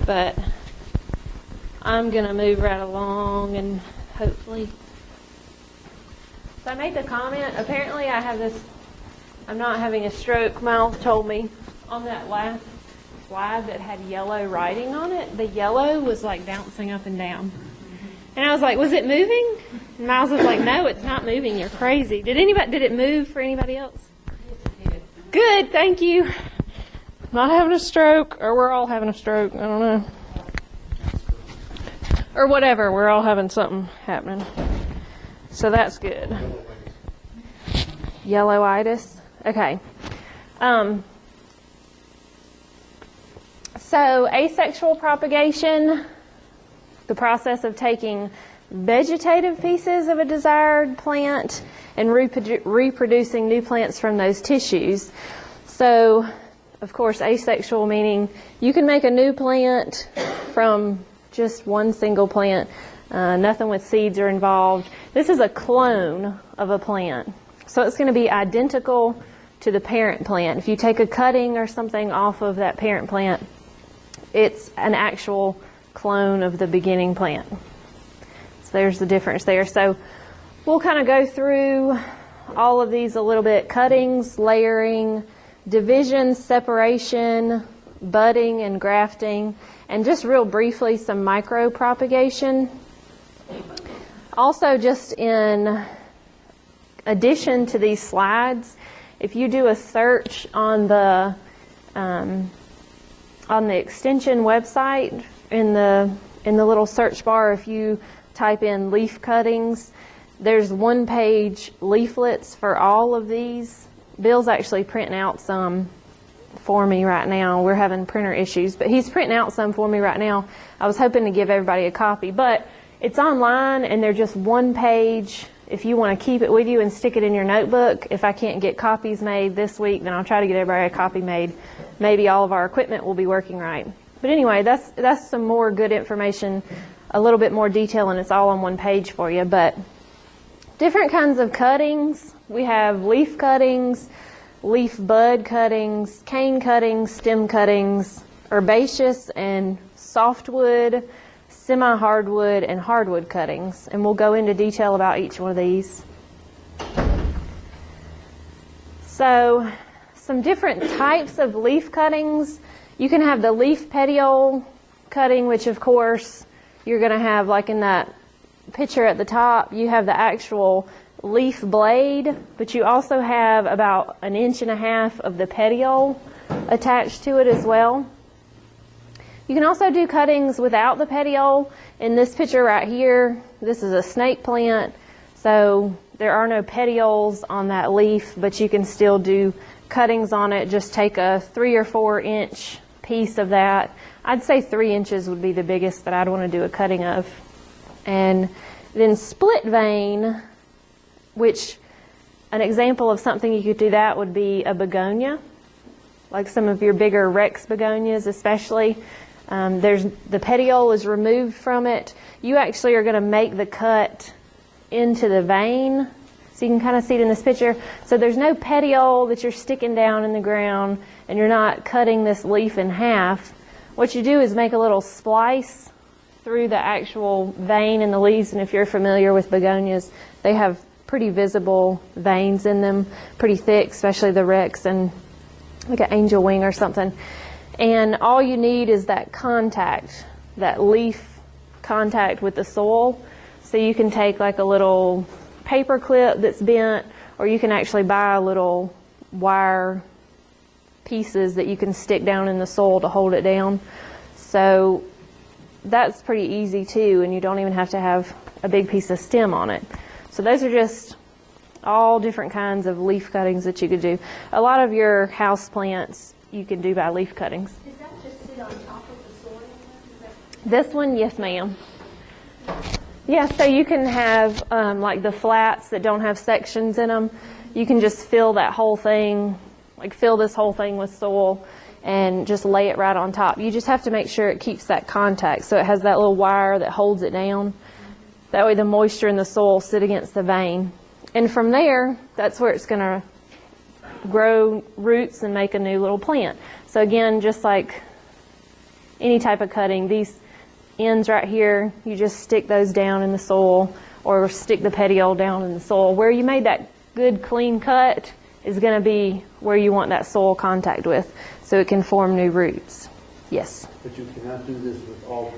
but I'm going to move right along and hopefully. So I made the comment, apparently I have this, I'm not having a stroke, Miles told me on that last slide that had yellow writing on it, the yellow was like bouncing up and down. And I was like, was it moving? And Miles was like, no, it's not moving, you're crazy. Did it move for anybody else? Good, thank you. Not having a stroke, or we're all having a stroke, I don't know. Or whatever, we're all having something happening. So that's good. Yellowitis. Okay. So asexual propagation, the process of taking vegetative pieces of a desired plant and reproducing new plants from those tissues. So, of course, asexual meaning you can make a new plant from just one single plant. Nothing with seeds are involved. This is a clone of a plant. So it's going to be identical to the parent plant. If you take a cutting or something off of that parent plant, it's an actual clone of the beginning plant. So there's the difference there. So we'll kind of go through all of these a little bit. Cuttings, layering, division, separation, budding and grafting, and just real briefly some micro propagation. Also, just in addition to these slides, if you do a search on the extension website, in the little search bar, if you type in leaf cuttings, there's one-page leaflets for all of these. Bill's actually printing out some for me right now. We're having printer issues, but he's printing out some for me right now. I was hoping to give everybody a copy, but it's online and they're just one page. If you want to keep it with you and stick it in your notebook, if I can't get copies made this week, then I'll try to get everybody a copy made. Maybe all of our equipment will be working right. But anyway, that's some more good information, a little bit more detail, and it's all on one page for you. But different kinds of cuttings. We have leaf cuttings, leaf bud cuttings, cane cuttings, stem cuttings, herbaceous and softwood, semi-hardwood, and hardwood cuttings. And we'll go into detail about each one of these. So, some different types of leaf cuttings. You can have the leaf petiole cutting, which of course you're going to have, like in that picture at the top, you have the actual leaf blade, but you also have about 1.5 inches of the petiole attached to it as well. You can also do cuttings without the petiole. In this picture right here, this is a snake plant, so there are no petioles on that leaf, but you can still do cuttings on it. Just take a 3 or 4 inch piece of that. I'd say 3 inches would be the biggest that I'd want to do a cutting of. And then split vein, which an example of something you could do that would be a begonia, like some of your bigger Rex begonias especially. The petiole is removed from it. You actually are going to make the cut into the vein, so you can kind of see it in this picture. So there's no petiole that you're sticking down in the ground, and you're not cutting this leaf in half. What you do is make a little splice through the actual vein in the leaves, and if you're familiar with begonias, they have pretty visible veins in them, pretty thick, especially the Rex and like an angel wing or something. And all you need is that contact, that leaf contact with the soil. So you can take like a little paper clip that's bent, or you can actually buy little wire pieces that you can stick down in the soil to hold it down. So that's pretty easy too, and you don't even have to have a big piece of stem on it. So those are just all different kinds of leaf cuttings that you could do. A lot of your house plants you can do by leaf cuttings. Does that just sit on top of the soil? This one, yes ma'am. Yeah, so you can have like the flats that don't have sections in them. You can just fill that whole thing, like fill this whole thing with soil and just lay it right on top. You just have to make sure it keeps that contact, so it has that little wire that holds it down. That way the moisture in the soil sit against the vein. And from there, that's where it's going to grow roots and make a new little plant. So again, just like any type of cutting. These ends right here, you just stick those down in the soil or stick the petiole down in the soil. Where you made that good clean cut is going to be where you want that soil contact with, so it can form new roots. Yes? But you cannot do this with all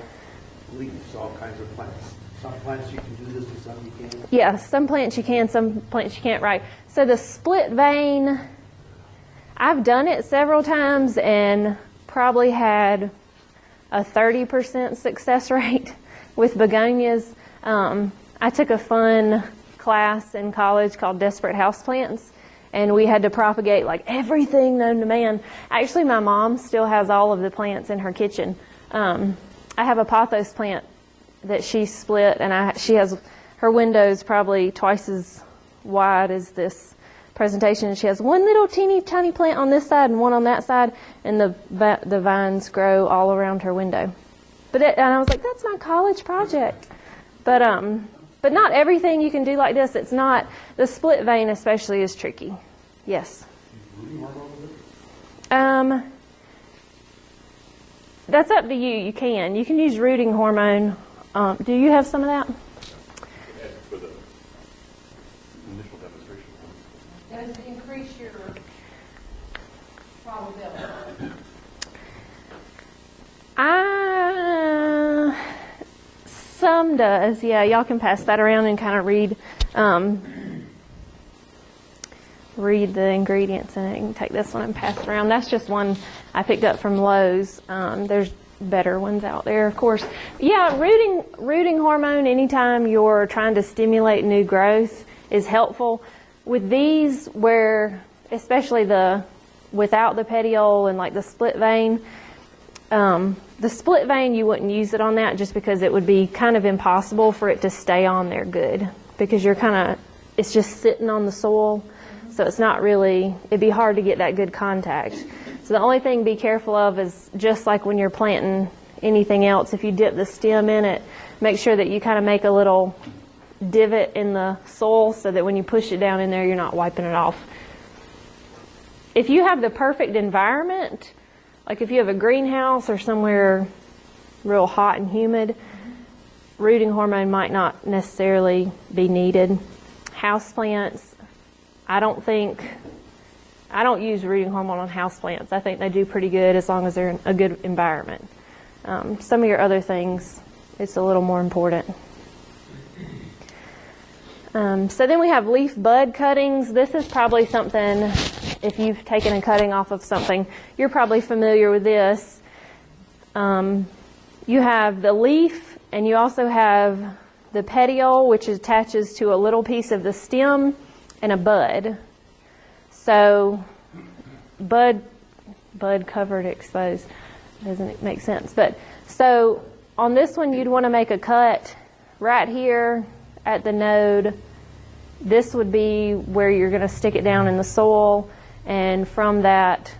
leaves, all kinds of plants. Some plants you can do this with, some you can't. Yeah, some plants you can, some plants you can't, right. So the split vein, I've done it several times and probably had a 30% success rate with begonias. I took a fun class in college called Desperate Houseplants, and we had to propagate like everything known to man. Actually, my mom still has all of the plants in her kitchen. I have a pothos plant that she split, and she has her windows probably twice as wide as this presentation. She has one little teeny tiny plant on this side and one on that side, and the vines grow all around her window. And I was like, that's my college project. But not everything you can do like this. It's not, the split vein especially is tricky. Yes? That's up to you. You can use rooting hormone. Do you have some of that? For the initial demonstration. Does it increase your probability? Some does, yeah. Y'all can pass that around and kind of read the ingredients in it. You can take this one and pass it around. That's just one I picked up from Lowe's. There's better ones out there, of course. Yeah, rooting hormone anytime you're trying to stimulate new growth is helpful. With these, where especially without the petiole and like the split vein, the split vein, you wouldn't use it on that just because it would be kind of impossible for it to stay on there good, because it's just sitting on the soil, so it's not really, it'd be hard to get that good contact. So the only thing to be careful of is, just like when you're planting anything else, if you dip the stem in it, make sure that you kind of make a little divot in the soil so that when you push it down in there, you're not wiping it off. If you have the perfect environment, like if you have a greenhouse or somewhere real hot and humid, rooting hormone might not necessarily be needed. Houseplants, I don't use rooting hormone on houseplants. I think they do pretty good as long as they're in a good environment. Some of your other things, it's a little more important. So then we have leaf bud cuttings. This is probably something, if you've taken a cutting off of something, you're probably familiar with this. You have the leaf, and you also have the petiole, which attaches to a little piece of the stem, and a bud. So bud covered, exposed, doesn't make sense. But so on this one, you'd want to make a cut right here at the node. This would be where you're going to stick it down in the soil, and from that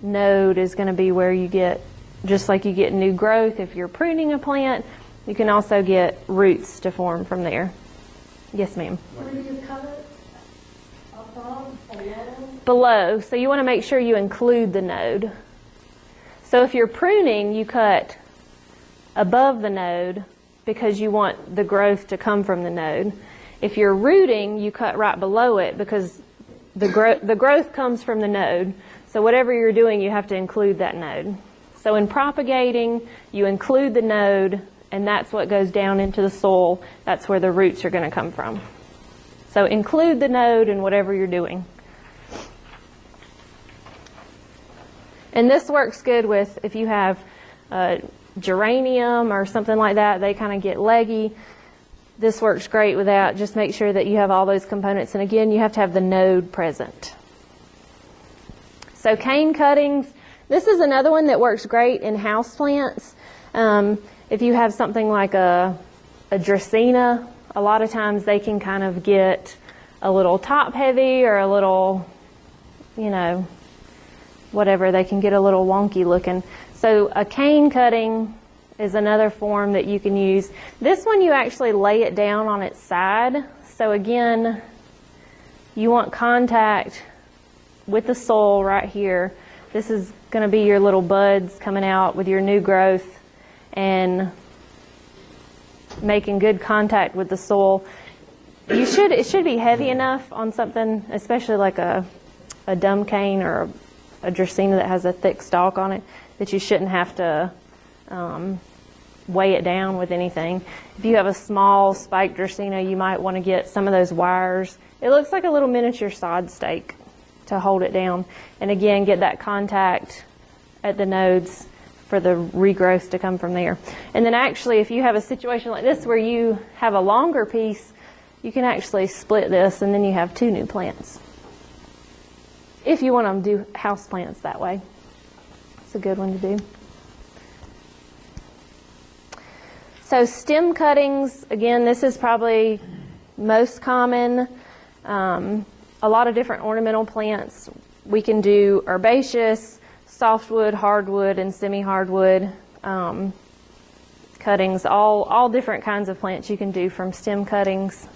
node is going to be where you get, just like you get new growth if you're pruning a plant, you can also get roots to form from there. Yes, ma'am. Where do you cut it? Above, below? Below. So you want to make sure you include the node. So if you're pruning, you cut above the node because you want the growth to come from the node. If you're rooting, you cut right below it because the growth comes from the node. So whatever you're doing, you have to include that node. So in propagating, you include the node, and that's what goes down into the soil. That's where the roots are going to come from. So include the node in whatever you're doing. And this works good with if you have geranium or something like that, they kind of get leggy. This works great with that. Just make sure that you have all those components. And again, you have to have the node present. So cane cuttings, this is another one that works great in houseplants. If you have something like a Dracaena, a lot of times they can kind of get a little top heavy or a little, whatever. They can get a little wonky looking. So a cane cutting is another form that you can use. This one you actually lay it down on its side. So again, you want contact with the soil right here. This is going to be your little buds coming out with your new growth and making good contact with the soil. It should be heavy enough on something, especially like a dumb cane or a Dracaena that has a thick stalk on it, that you shouldn't have to weigh it down with anything. If you have a small spiked Dracaena, you might want to get some of those wires. It looks like a little miniature sod stake to hold it down. And again, get that contact at the nodes for the regrowth to come from there. And then actually, if you have a situation like this where you have a longer piece, you can actually split this and then you have 2 new plants. If you want to do house plants that way. It's a good one to do. So stem cuttings, again, this is probably most common. A lot of different ornamental plants. We can do herbaceous, softwood, hardwood, and semi-hardwood cuttings. All different kinds of plants you can do from stem cuttings.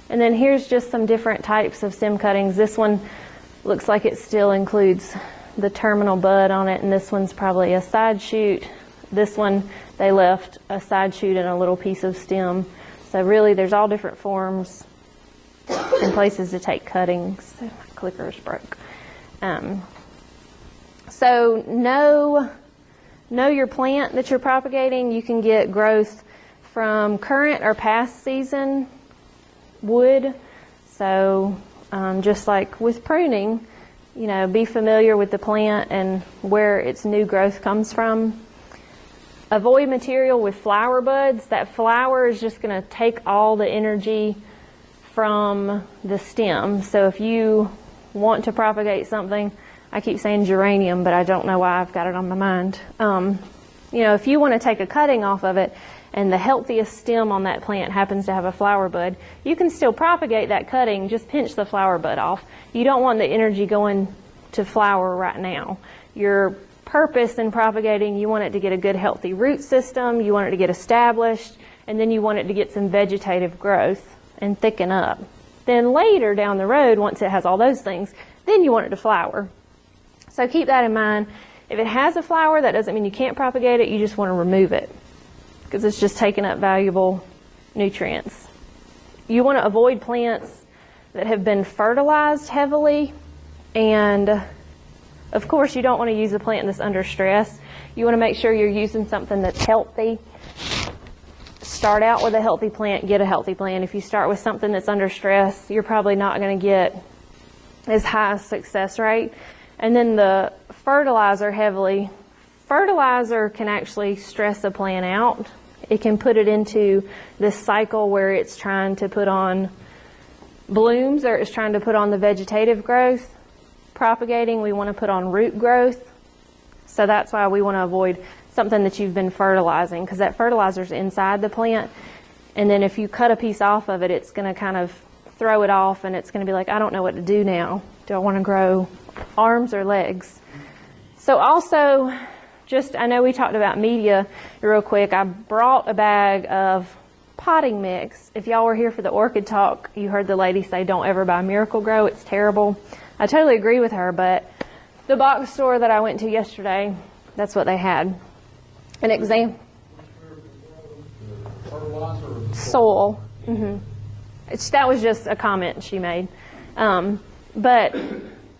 And then here's just some different types of stem cuttings. This one looks like it still includes the terminal bud on it, and this one's probably a side shoot. This one, they left a side shoot and a little piece of stem. So really, there's all different forms and places to take cuttings. My clicker is broke. So know your plant that you're propagating. You can get growth from current or past season wood. So just like with pruning, be familiar with the plant and where its new growth comes from. Avoid material with flower buds. That flower is just going to take all the energy from the stem. So if you want to propagate something, I keep saying geranium, but I don't know why I've got it on my mind. If you want to take a cutting off of it and the healthiest stem on that plant happens to have a flower bud, you can still propagate that cutting, just pinch the flower bud off. You don't want the energy going to flower right now. Your purpose in propagating, you want it to get a good healthy root system, you want it to get established, and then you want it to get some vegetative growth and thicken up. Then later down the road, once it has all those things, then you want it to flower. So keep that in mind. If it has a flower, that doesn't mean you can't propagate it, you just want to remove it because it's just taking up valuable nutrients. You want to avoid plants that have been fertilized heavily, and of course you don't want to use a plant that's under stress. You want to make sure you're using something that's healthy. Start out with a healthy plant, get a healthy plant. If you start with something that's under stress, you're probably not going to get as high a success rate. And then the fertilizer can actually stress a plant out. It can put it into this cycle where it's trying to put on blooms or it's trying to put on the vegetative growth. Propagating, we want to put on root growth. So that's why we want to avoid something that you've been fertilizing, because that fertilizer's inside the plant. And then if you cut a piece off of it, it's going to kind of throw it off and it's going to be like, I don't know what to do now. Do I want to grow arms or legs? So also, I know we talked about media real quick. I brought a bag of potting mix. If y'all were here for the orchid talk, you heard the lady say, don't ever buy Miracle Grow. It's terrible. I totally agree with her, but the box store that I went to yesterday, that's what they had. An example. Soil. That was just a comment she made. But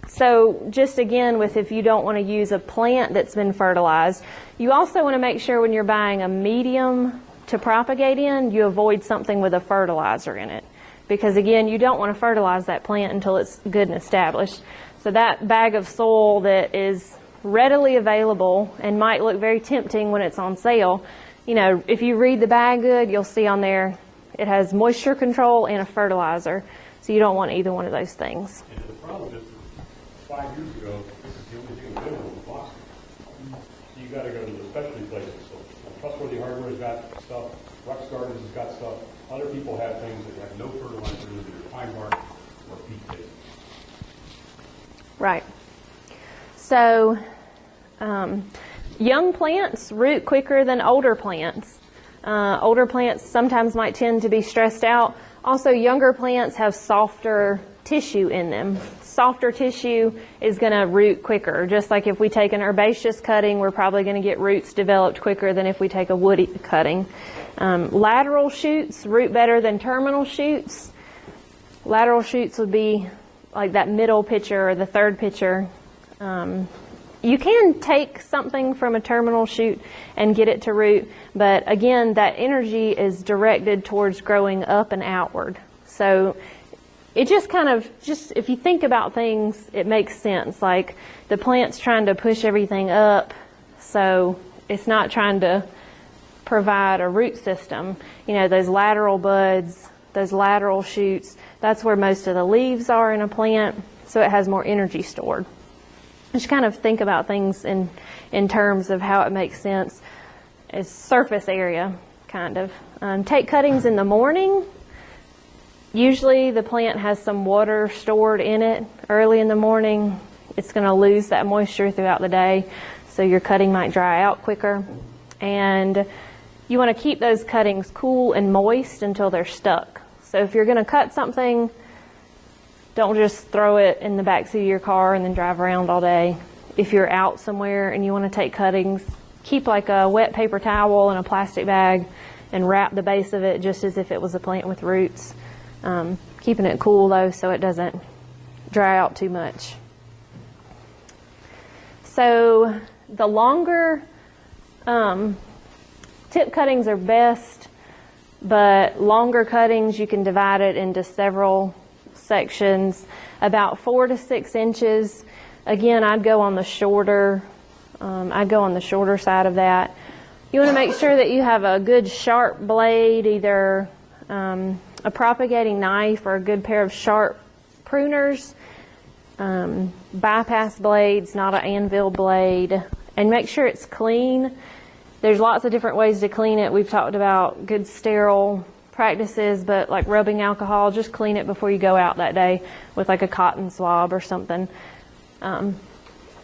so just again, if you don't want to use a plant that's been fertilized, you also want to make sure when you're buying a medium to propagate in, you avoid something with a fertilizer in it. Because again, you don't want to fertilize that plant until it's good and established. So that bag of soil that is readily available and might look very tempting when it's on sale, if you read the bag good, you'll see on there it has moisture control and a fertilizer. So you don't want either one of those things. And the problem is, 5 years ago, this is the only thing available in Boston. So you got to go to the specialty places. So Trustworthy Hardware's got stuff, Rex Gardens has got stuff. Other people have things that have no fertilizer in either pine bark or peat based. Right. So young plants root quicker than older plants. Older plants sometimes might tend to be stressed out. Also, younger plants have softer tissue in them. Softer tissue is going to root quicker. Just like if we take an herbaceous cutting, we're probably going to get roots developed quicker than if we take a woody cutting. Lateral shoots root better than terminal shoots. Lateral shoots would be like that middle picture or the third picture. You can take something from a terminal shoot and get it to root, but again, that energy is directed towards growing up and outward. So it just kind of, if you think about things, it makes sense. Like the plant's trying to push everything up, so it's not trying to provide a root system. You know, those lateral buds, those lateral shoots, that's where most of the leaves are in a plant, so it has more energy stored. Just kind of think about things in terms of how it makes sense. It's surface area, kind of. Take cuttings in the morning. Usually the plant has some water stored in it early in the morning. It's going to lose that moisture throughout the day, so your cutting might dry out quicker. And you want to keep those cuttings cool and moist until they're stuck. So if you're going to cut something, don't just throw it in the backseat of your car and then drive around all day. If you're out somewhere and you want to take cuttings, keep like a wet paper towel in a plastic bag and wrap the base of it just as if it was a plant with roots. Keeping it cool though so it doesn't dry out too much. So the longer tip cuttings are best, but longer cuttings you can divide it into several sections, about 4 to 6 inches. Again, I'd go on the shorter side of that. You want to make sure that you have a good sharp blade, either a propagating knife or a good pair of sharp pruners, bypass blades, not an anvil blade, and make sure it's clean. There's lots of different ways to clean it. We've talked about good sterile practices, but like rubbing alcohol, just clean it before you go out that day with like a cotton swab or something.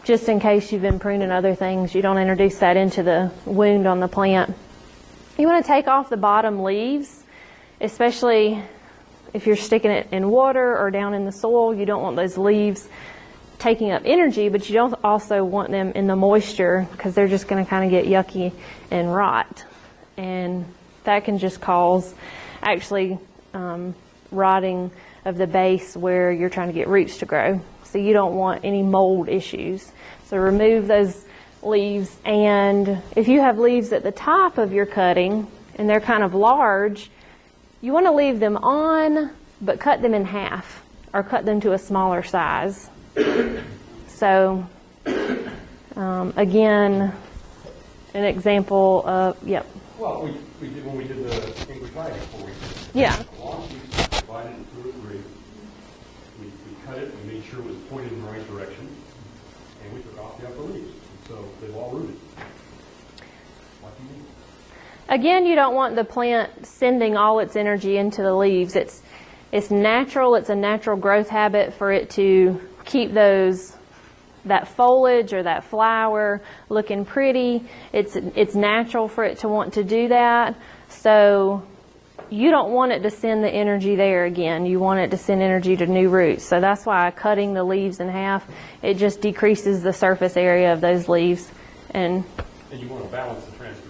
Just in case you've been pruning other things, you don't introduce that into the wound on the plant. You want to take off the bottom leaves, especially if you're sticking it in water or down in the soil. You don't want those leaves taking up energy, but you don't also want them in the moisture because they're just going to kind of get yucky and rot. And that can just cause actually rotting of the base where you're trying to get roots to grow. So you don't want any mold issues. So remove those leaves, and if you have leaves at the top of your cutting and they're kind of large, you want to leave them on, but cut them in half or cut them to a smaller size. So again, an example of, yep. Well, we did when we did the English flag before we Yeah. the long piece divided into 2 or 3. We cut it and made sure it was pointed in the right direction, and we took off the upper leaves. So they've all rooted. What do you need? Again, you don't want the plant sending all its energy into the leaves. It's natural. It's a natural growth habit for it to keep that foliage or that flower looking pretty. It's natural for it to want to do that. So you don't want it to send the energy there again. You want it to send energy to new roots. So that's why cutting the leaves in half, it just decreases the surface area of those leaves. And you want to balance the transfer